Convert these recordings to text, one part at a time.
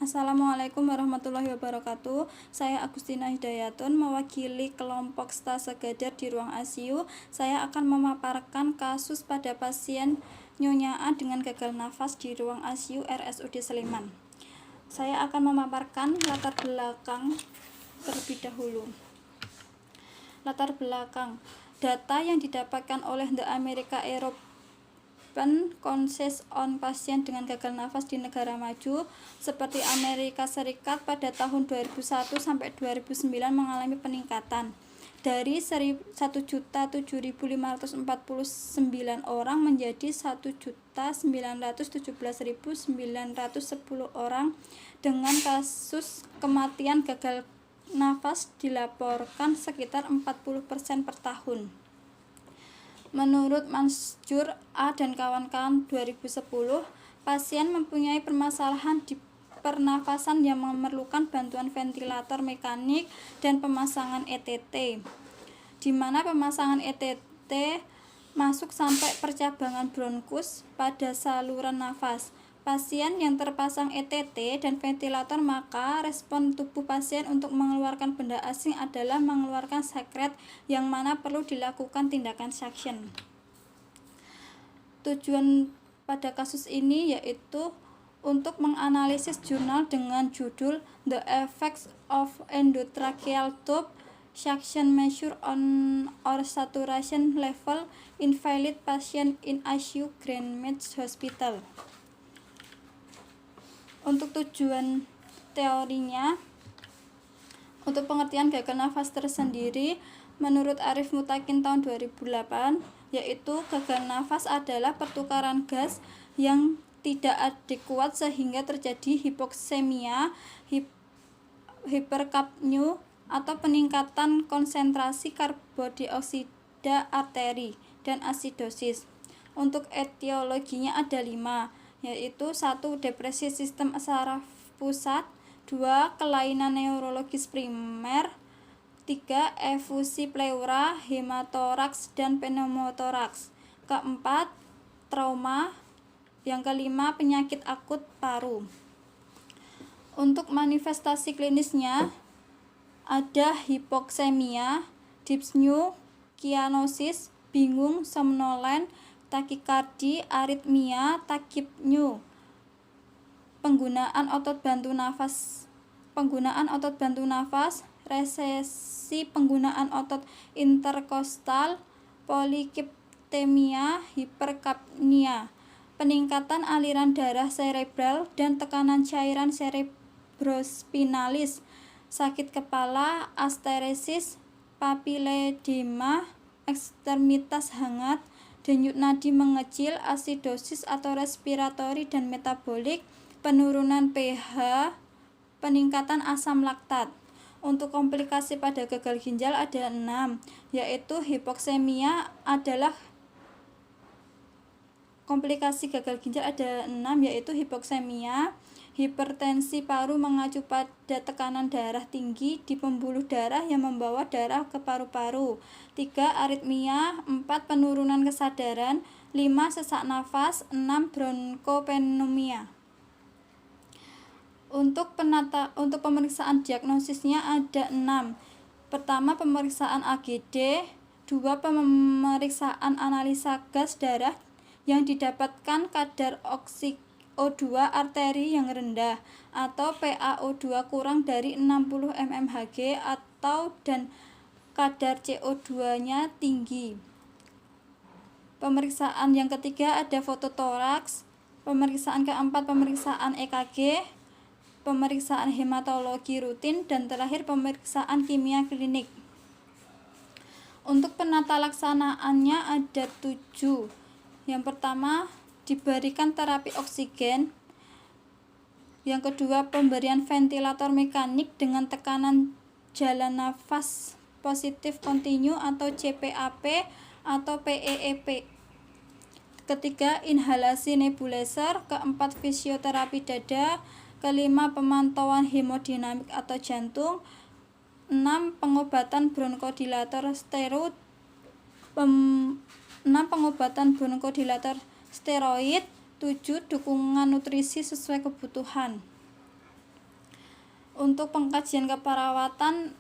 Assalamualaikum warahmatullahi wabarakatuh. Saya Agustina Hidayatun, mewakili kelompok stase Gadar di ruang ICU. Saya akan memaparkan kasus pada pasien Nyonya A dengan gagal nafas di ruang ICU RSUD Sleman. Saya akan memaparkan latar belakang terlebih dahulu. Latar belakang data yang didapatkan oleh The American European Consensus on pasien dengan gagal nafas di negara maju seperti Amerika Serikat pada tahun 2001 sampai 2009 mengalami peningkatan dari 1.007.549 orang menjadi 1.917.910 orang dengan kasus kematian gagal nafas dilaporkan sekitar 40% per tahun. Menurut Mansur A dan kawan-kawan 2010, pasien mempunyai permasalahan di pernafasan yang memerlukan bantuan ventilator mekanik dan pemasangan ETT, di mana pemasangan ETT masuk sampai percabangan bronkus pada saluran nafas. Pasien yang terpasang ETT dan ventilator, maka respon tubuh pasien untuk mengeluarkan benda asing adalah mengeluarkan sekret yang mana perlu dilakukan tindakan suction. Tujuan pada kasus ini yaitu untuk menganalisis jurnal dengan judul The Effects of Endotracheal Tube Suction Measure on or Saturation Level in Valid Patient in ICU Greenwich Hospital. Untuk tujuan teorinya, untuk pengertian gagal nafas tersendiri, menurut Arif Mutakin tahun 2008, yaitu gagal nafas adalah pertukaran gas yang tidak adekuat sehingga terjadi hipoksemia, hiperkapnia, atau peningkatan konsentrasi karbodioksida arteri, dan asidosis. Untuk etiologinya ada 5, yaitu 1. Depresi sistem saraf pusat, 2. Kelainan neurologis primer, 3. Efusi pleura, hematoraks, dan pneumotoraks, 4. Trauma, yang kelima penyakit akut paru. Untuk manifestasi klinisnya ada hipoksemia, dyspnea, kianosis, bingung, somnolen, takikardi, aritmia, takipneu. Penggunaan otot bantu nafas, resesi penggunaan otot interkostal, polikiptemia, hiperkapnia, peningkatan aliran darah cerebral dan tekanan cairan cerebrospinalis, sakit kepala, asteresis, papiledema, ekstremitas hangat, denyut nadi mengecil, asidosis atau respiratori dan metabolik, penurunan pH, peningkatan asam laktat. Untuk komplikasi pada gagal ginjal ada 6, yaitu hipoksemia adalah komplikasi gagal ginjal ada 6, yaitu hipoksemia, hipertensi paru mengacu pada tekanan darah tinggi di pembuluh darah yang membawa darah ke paru-paru, 3. Aritmia, 4. Penurunan kesadaran, 5. Sesak nafas, 6. Bronkopneumonia. Untuk pemeriksaan diagnosisnya ada 6. Pertama, pemeriksaan AGD, 2. Pemeriksaan analisa gas darah yang didapatkan kadar O2 arteri yang rendah atau PaO2 kurang dari 60 mmHg dan kadar CO2-nya tinggi. Pemeriksaan yang ketiga ada fototoraks. Pemeriksaan keempat pemeriksaan EKG, pemeriksaan hematologi rutin, dan terakhir pemeriksaan kimia klinik. Untuk penata laksanaannya ada 7. Yang pertama, diberikan terapi oksigen. Yang kedua, pemberian ventilator mekanik dengan tekanan jalan nafas positif kontinu atau CPAP atau PEEP. Ketiga, inhalasi nebulizer. Keempat, fisioterapi dada. Kelima, pemantauan hemodinamik atau jantung. 6. Pengobatan bronkodilator steroid. 6. Pengobatan bronkodilator steroid. 7. Dukungan nutrisi sesuai kebutuhan. Untuk pengkajian keperawatan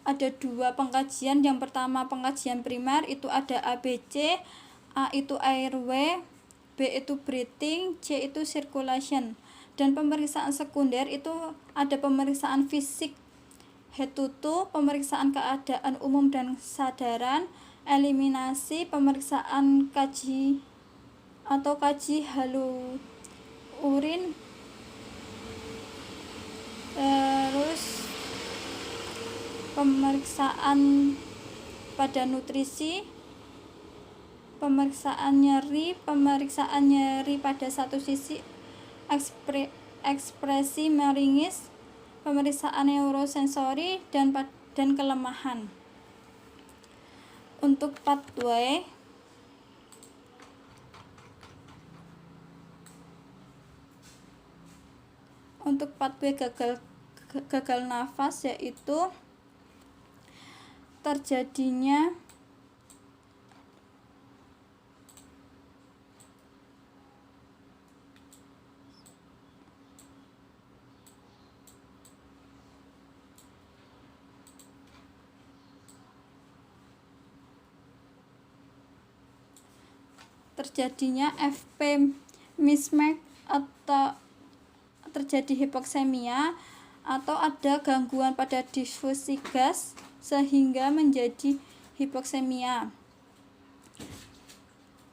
ada 2 pengkajian. Yang pertama pengkajian primer itu ada ABC. A itu airway, B itu breathing, C itu circulation. Dan pemeriksaan sekunder itu ada pemeriksaan fisik head to toe, pemeriksaan keadaan umum dan kesadaran, eliminasi, pemeriksaan kaji halu urin, terus pemeriksaan pada nutrisi, pemeriksaan nyeri pada satu sisi, ekspresi meringis, pemeriksaan neurosensori dan kelemahan. Untuk pathway gagal nafas yaitu terjadinya FP mismatch atau terjadi hipoksemia atau ada gangguan pada difusi gas sehingga menjadi hipoksemia.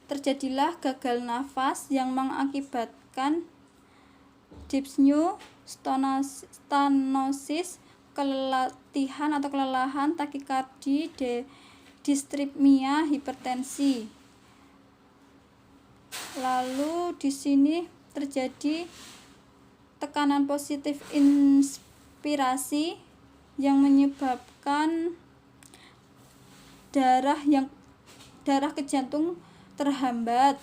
Terjadilah gagal nafas yang mengakibatkan dyspnea, stenosis, kelelahan atau kelelahan, takikardi, distripmia, hipertensi. Lalu di sini terjadi tekanan positif inspirasi yang menyebabkan darah ke jantung terhambat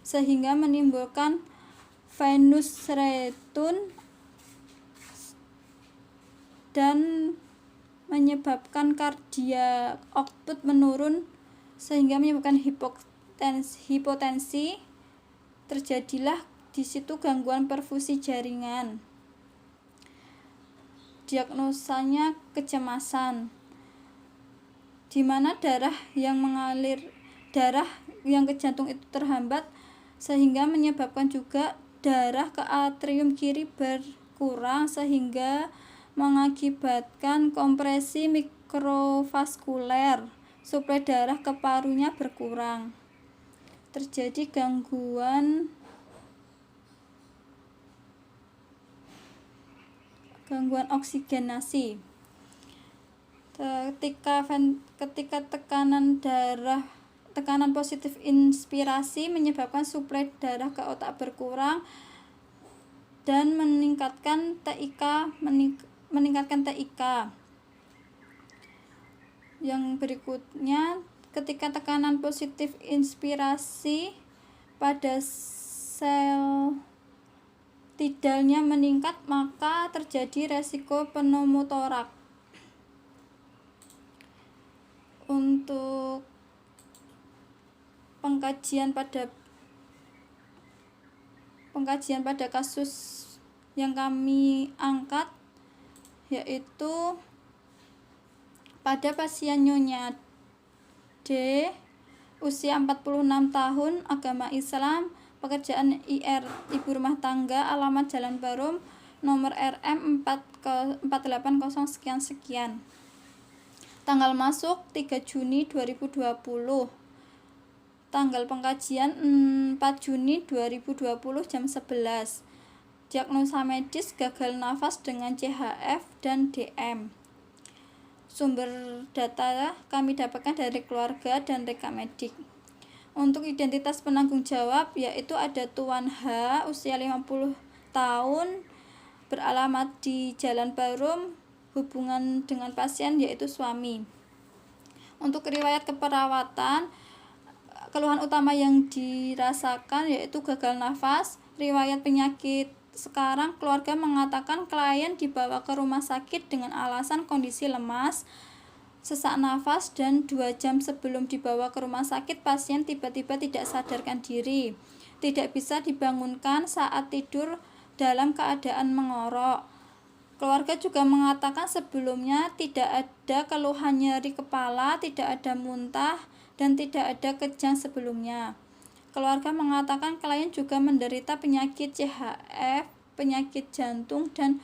sehingga menimbulkan venous return dan menyebabkan cardiac output menurun sehingga menyebabkan hipotensi. Terjadilah di situ gangguan perfusi jaringan. Diagnosanya kecemasan, di mana darah yang ke jantung itu terhambat sehingga menyebabkan juga darah ke atrium kiri berkurang sehingga mengakibatkan kompresi mikrovaskuler, suplai darah ke parunya berkurang. Terjadi gangguan oksigenasi. Ketika tekanan positif inspirasi menyebabkan suplai darah ke otak berkurang dan meningkatkan TIK. Yang berikutnya, ketika tekanan positif inspirasi pada sel tidalnya meningkat, maka terjadi resiko pneumotoraks. Untuk pengkajian pada kasus yang kami angkat yaitu pada pasien Nyonya D, usia 46 tahun, agama Islam, pekerjaan IR ibu rumah tangga, alamat Jalan Barum, nomor RM 480 sekian. Tanggal masuk 3 Juni 2020. Tanggal pengkajian 4 Juni 2020 jam 11. Diagnosa medis gagal nafas dengan CHF dan DM. Sumber data kami dapatkan dari keluarga dan rekam medik. Untuk identitas penanggung jawab yaitu ada Tuan H, usia 50 tahun, beralamat di Jalan Barum, hubungan dengan pasien yaitu suami. Untuk riwayat keperawatan, keluhan utama yang dirasakan yaitu gagal nafas. Riwayat penyakit sekarang, keluarga mengatakan klien dibawa ke rumah sakit dengan alasan kondisi lemas, sesak nafas, dan 2 jam sebelum dibawa ke rumah sakit pasien tiba-tiba tidak sadarkan diri, tidak bisa dibangunkan saat tidur dalam keadaan mengorok. Keluarga juga mengatakan sebelumnya tidak ada keluhan nyeri kepala, tidak ada muntah, dan tidak ada kejang sebelumnya. Keluarga mengatakan klien juga menderita penyakit CHF, penyakit jantung, dan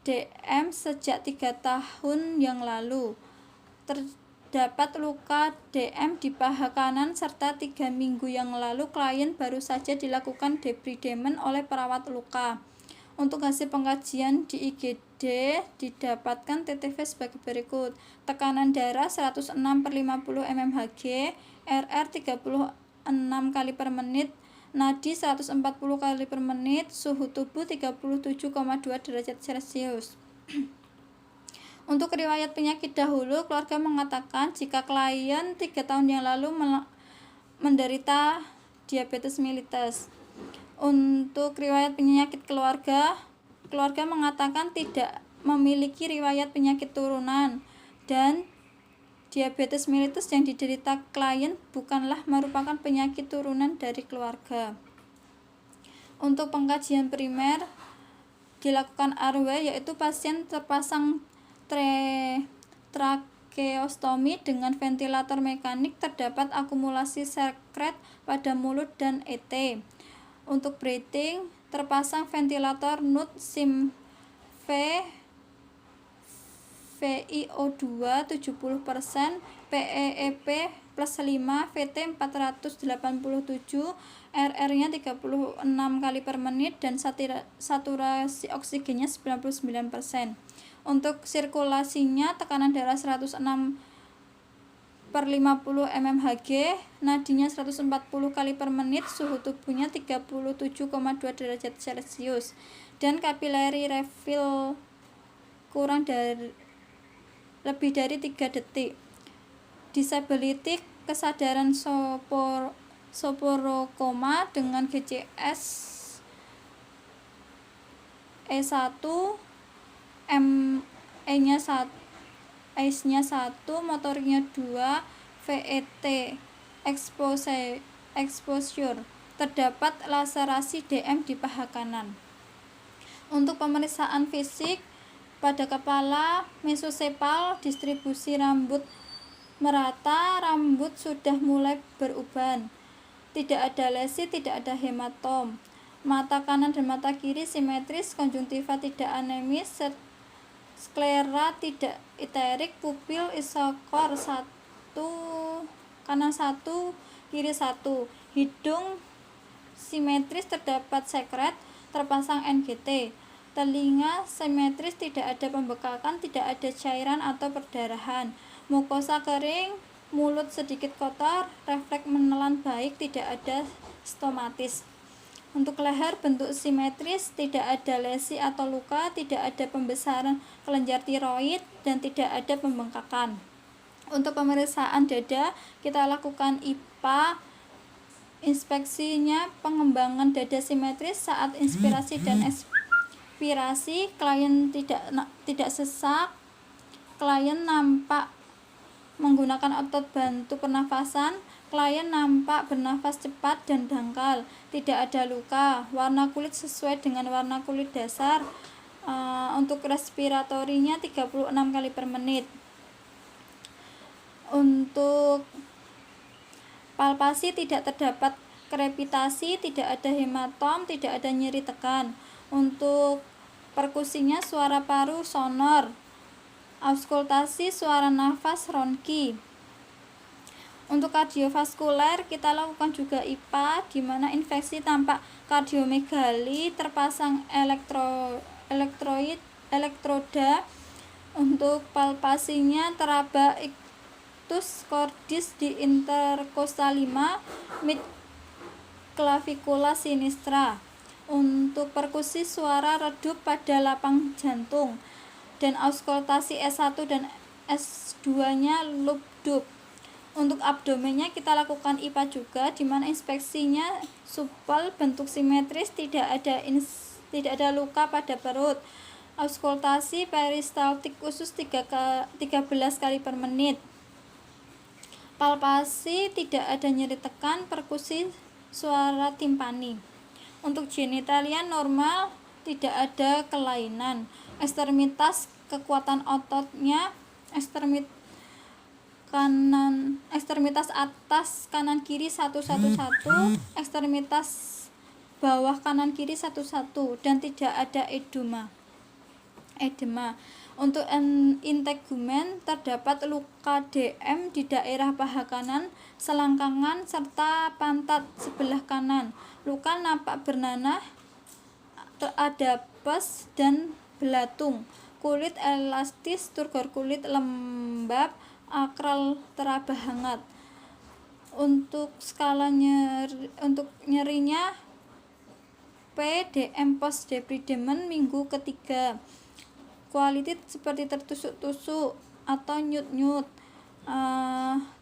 DM sejak 3 tahun yang lalu. Terdapat luka DM di paha kanan serta 3 minggu yang lalu klien baru saja dilakukan debridement oleh perawat luka. Untuk hasil pengkajian di IGD didapatkan TTV sebagai berikut: tekanan darah 106/50 mmHg, RR 36 kali per menit, nadi 140 kali per menit, suhu tubuh 37,2 derajat Celcius. Untuk riwayat penyakit dahulu, keluarga mengatakan jika klien 3 tahun yang lalu menderita diabetes mellitus. Untuk riwayat penyakit keluarga mengatakan tidak memiliki riwayat penyakit turunan, dan diabetes mellitus yang diderita klien bukanlah merupakan penyakit turunan dari keluarga. Untuk pengkajian primer dilakukan RW, yaitu pasien terpasang trakeostomi dengan ventilator mekanik, terdapat akumulasi sekret pada mulut dan ET. Untuk breathing, terpasang ventilator NUT SIM VIO2 70%, PEEP +5, VT 487, RR-nya 36 kali per menit, dan saturasi oksigennya 99%. Untuk sirkulasinya, tekanan darah 106/50 mmHg, nadinya 140 kali per menit, suhu tubuhnya 37,2 derajat Celcius, dan capillary refill lebih dari 3 detik. Disability, kesadaran soporokoma dengan GCS E1, ME-nya 1, ACE-nya 1, motoriknya 2, VET exposure. Terdapat laserasi DM di paha kanan. Untuk pemeriksaan fisik, pada kepala mesosepal, distribusi rambut merata, rambut sudah mulai beruban, tidak ada lesi, tidak ada hematom, mata kanan dan mata kiri simetris, konjungtiva tidak anemis, sklera tidak iterik, pupil isokor 1, kanan 1, kiri 1, hidung simetris, terdapat sekret, terpasang NGT, telinga simetris, tidak ada pembekakan, tidak ada cairan atau perdarahan, mukosa kering, mulut sedikit kotor, refleks menelan baik, tidak ada stomatis. Untuk leher, bentuk simetris, tidak ada lesi atau luka, tidak ada pembesaran kelenjar tiroid, dan tidak ada pembengkakan. Untuk pemeriksaan dada, kita lakukan IPA. Inspeksinya pengembangan dada simetris saat inspirasi dan ekspirasi, klien tidak sesak, klien nampak menggunakan otot bantu pernafasan, klien nampak bernafas cepat dan dangkal, tidak ada luka, warna kulit sesuai dengan warna kulit dasar. Untuk respiratorinya 36 kali per menit. Untuk palpasi tidak terdapat krepitasi, tidak ada hematom, tidak ada nyeri tekan. Untuk perkusinya suara paru sonor, auskultasi suara nafas ronki. Untuk kardiovaskuler, kita lakukan juga IPA, di mana infeksi tampak kardiomegali, terpasang elektroda. Untuk palpasinya teraba ictus cordis di intercostal 5, mid clavicula sinistra. Untuk perkusi suara redup pada lapang jantung, dan auskultasi S1 dan S2-nya loop dub. Untuk abdomennya kita lakukan IPA juga, di mana inspeksinya supel, bentuk simetris, tidak ada luka pada perut. Auskultasi peristaltik usus 13 kali per menit. Palpasi tidak ada nyeri tekan, perkusi suara timpani. Untuk genitalia normal, tidak ada kelainan. Ekstremitas kekuatan ototnya ekstremitas atas kanan kiri 111, ekstremitas bawah kanan kiri 11, dan tidak ada edema. Untuk integumen terdapat luka DM di daerah paha kanan, selangkangan, serta pantat sebelah kanan. Luka nampak bernanah, ada pus dan belatung. Kulit elastis, turgor kulit lembab, akral teraba hangat. Untuk nyerinya PDM post deployment minggu ketiga. Kualitas seperti tertusuk-tusuk atau nyut-nyut.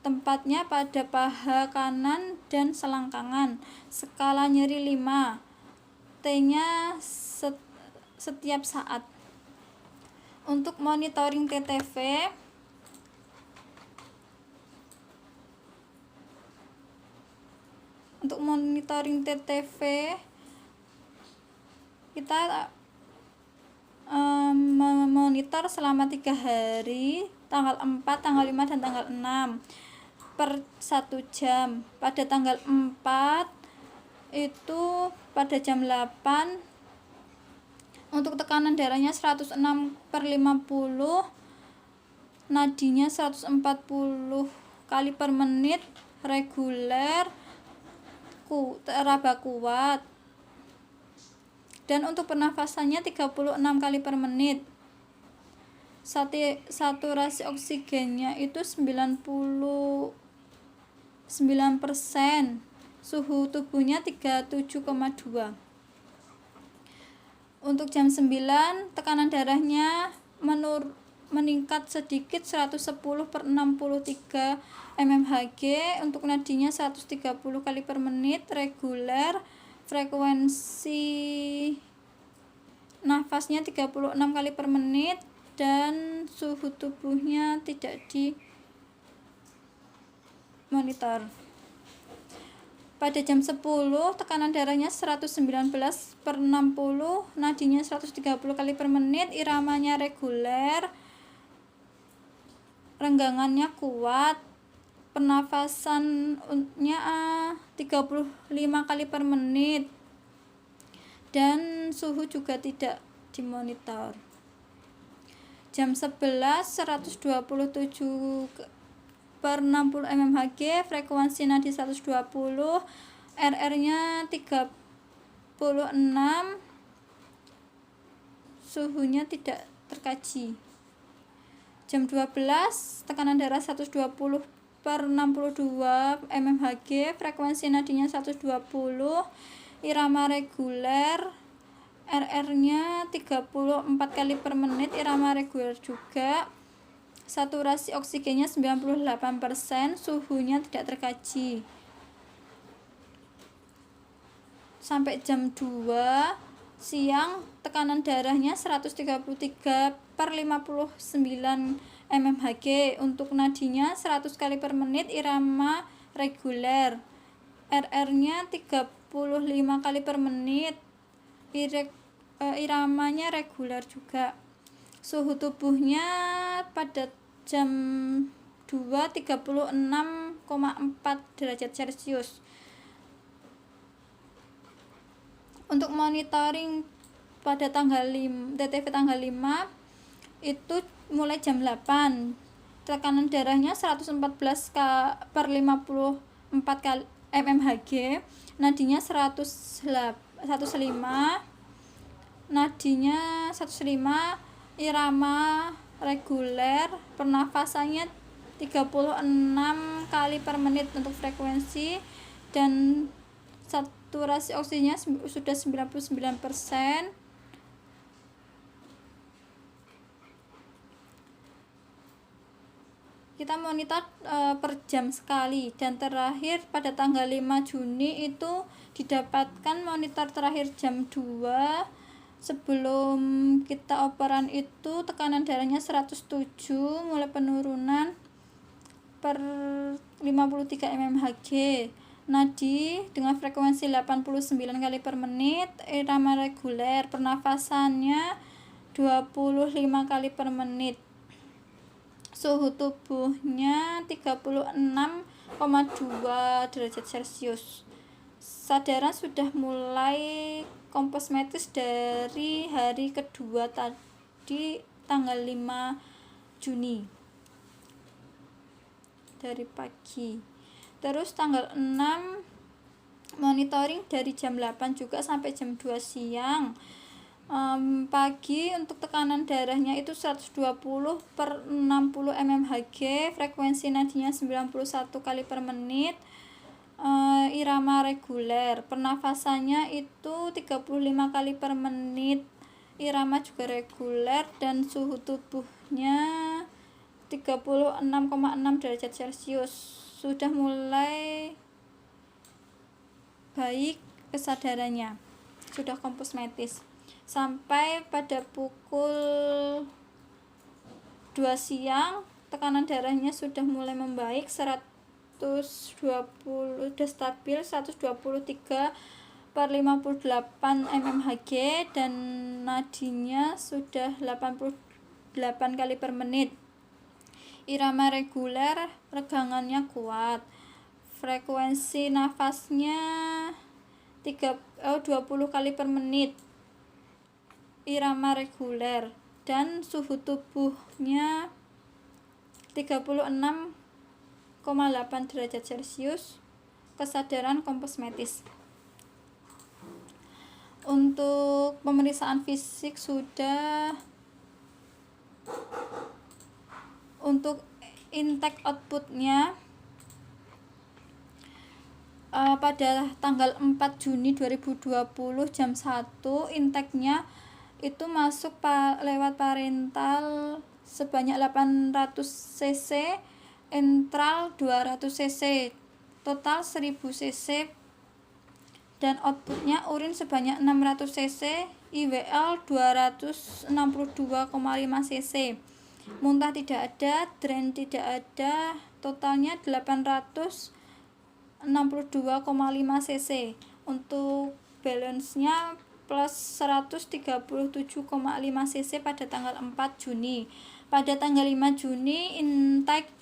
Tempatnya pada paha kanan dan selangkangan. Skala nyeri 5. T-nya setiap saat. Untuk monitoring TTV, kita memonitor selama 3 hari, tanggal 4, tanggal 5, dan tanggal 6 per 1 jam. Pada tanggal 4 itu pada jam 8 untuk tekanan darahnya 106/50, nadinya 140 kali per menit, reguler, teraba kuat. Dan untuk pernafasannya 36 kali per menit. Saturasi oksigennya itu 99%. Suhu tubuhnya 37,2. Untuk jam 9 tekanan darahnya meningkat sedikit 110/63 mmHg. Untuk nadinya 130 kali per menit, reguler. Frekuensi nafasnya 36 kali per menit, dan suhu tubuhnya tidak dimonitor. Pada jam 10 tekanan darahnya 119/60, nadinya 130 kali per menit, iramanya reguler, renggangannya kuat, pernafasannya 35 kali per menit, dan suhu juga tidak dimonitor. Jam 11 127/60 mmHg, frekuensi nadi 120, RR-nya 36, suhunya tidak terkaji. Jam 12 tekanan darah 120/62 mmHg, frekuensi nadinya 120, irama reguler, RR-nya 34 kali per menit, irama reguler juga. Saturasi oksigennya 98%, suhunya tidak terkaji. Sampai jam 2 siang tekanan darahnya 133/59 mmHg, untuk nadinya 100 kali per menit, irama reguler, RR-nya 35 kali per menit, iramanya reguler juga. Suhu tubuhnya pada jam 2 36,4 derajat Celcius. Untuk monitoring pada TTV tanggal 5 itu mulai jam 8. Tekanan darahnya 114/54 kali mmHg, nadinya 105, irama reguler, pernafasannya 36 kali per menit untuk frekuensi, dan saturasi oksigennya sudah 99%. Kita monitor per jam sekali, dan terakhir pada tanggal 5 Juni itu didapatkan monitor terakhir jam 2. Sebelum kita operan itu tekanan darahnya 107, mulai penurunan per 53 mmHg. Nadi dengan frekuensi 89 kali per menit, irama reguler, pernafasannya 25 kali per menit. Suhu tubuhnya 36,2 derajat Celcius. Sadaran sudah mulai komposmetis dari hari kedua tadi tanggal 5 Juni dari pagi. Terus tanggal 6 monitoring dari jam 8 juga sampai jam 2 siang. Pagi untuk tekanan darahnya itu 120/60 mmHg, frekuensi nadinya 91 kali per menit, irama reguler, pernafasannya itu 35 kali per menit, irama juga reguler, dan suhu tubuhnya 36,6 derajat Celcius. Sudah mulai baik kesadarannya, sudah komposmetis. Sampai pada pukul 2 siang tekanan darahnya sudah mulai membaik, 120 sudah stabil 123/58 mmHg, dan nadinya sudah 88 kali per menit. Irama reguler, regangannya kuat, frekuensi nafasnya 20 kali per menit, irama reguler, dan suhu tubuhnya 36,8 derajat Celcius, kesadaran komposmetis. Untuk pemeriksaan fisik sudah. Untuk intake outputnya pada tanggal 4 Juni 2020 jam 1, intake-nya itu masuk lewat parental sebanyak 800 cc, entral 200 cc, total 1000 cc, dan outputnya urin sebanyak 600 cc, IWL 262,5 cc, muntah tidak ada, drain tidak ada, totalnya 862,5 cc. Untuk balance-nya plus 137,5 cc pada tanggal 4 Juni. Pada tanggal 5 Juni intake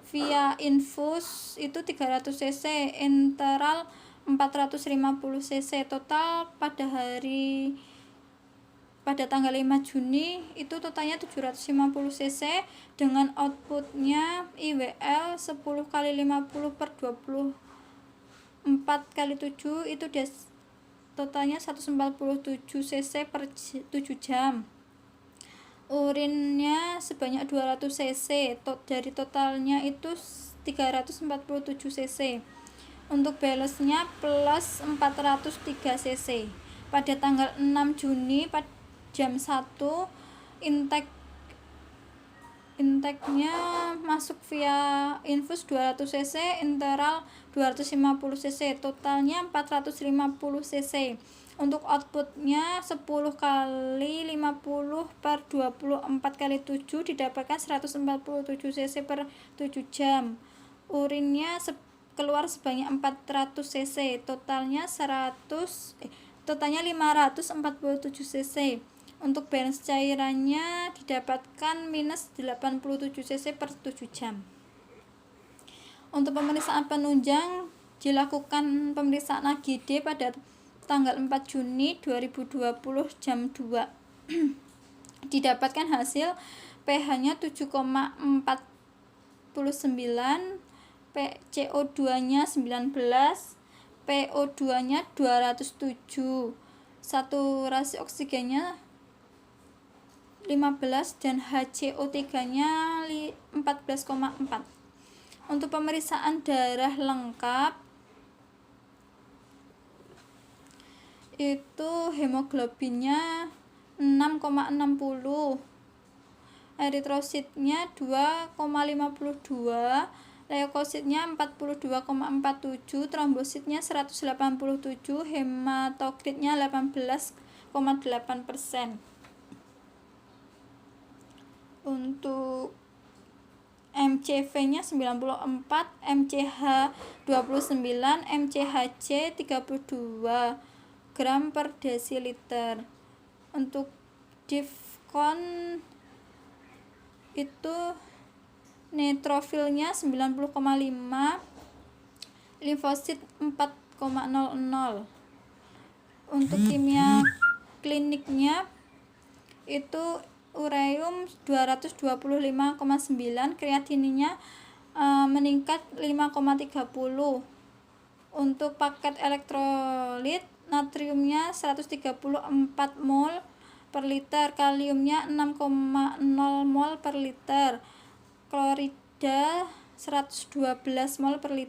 via infus itu 300 cc, enteral 450 cc, total pada tanggal 5 Juni itu totalnya 750 cc dengan outputnya IWL 10/50/24/7 itu totalnya 147 cc per 7 jam. Urinnya sebanyak 200 cc, dari totalnya itu 347 cc. Untuk balance-nya plus 403 cc. Pada tanggal 6 Juni jam 1 intake-nya masuk via infus 200 cc, enteral 250 cc, totalnya 450 cc. Untuk outputnya 10 kali 50/24/7 didapatkan 147 cc per 7 jam. Urinnya keluar sebanyak 400 cc, totalnya 547 cc. Untuk balance cairannya didapatkan minus 87 cc per 7 jam. Untuk pemeriksaan penunjang dilakukan pemeriksaan AGD pada tanggal 4 Juni 2020 jam 2. Didapatkan hasil pH-nya 7,49, CO2-nya 19, PO2-nya 207, saturasi oksigennya 15, dan HCO3-nya 14,4. Untuk pemeriksaan darah lengkap itu hemoglobinnya 6,60, eritrositnya 2,52, leukositnya 42,47, trombositnya 187, hematokritnya 18,8%. Untuk MCV-nya 94, MCH 29, MCHC 32 gram per desiliter. Untuk DIFCON itu neutrofilnya 90,5, limfosit 4,00. Untuk kimia kliniknya itu ureum 225,9, kreatinina meningkat 5,30. Untuk paket elektrolit, natriumnya 134 mol per liter, kaliumnya 6,0 mol per liter, klorida 112 mol per liter.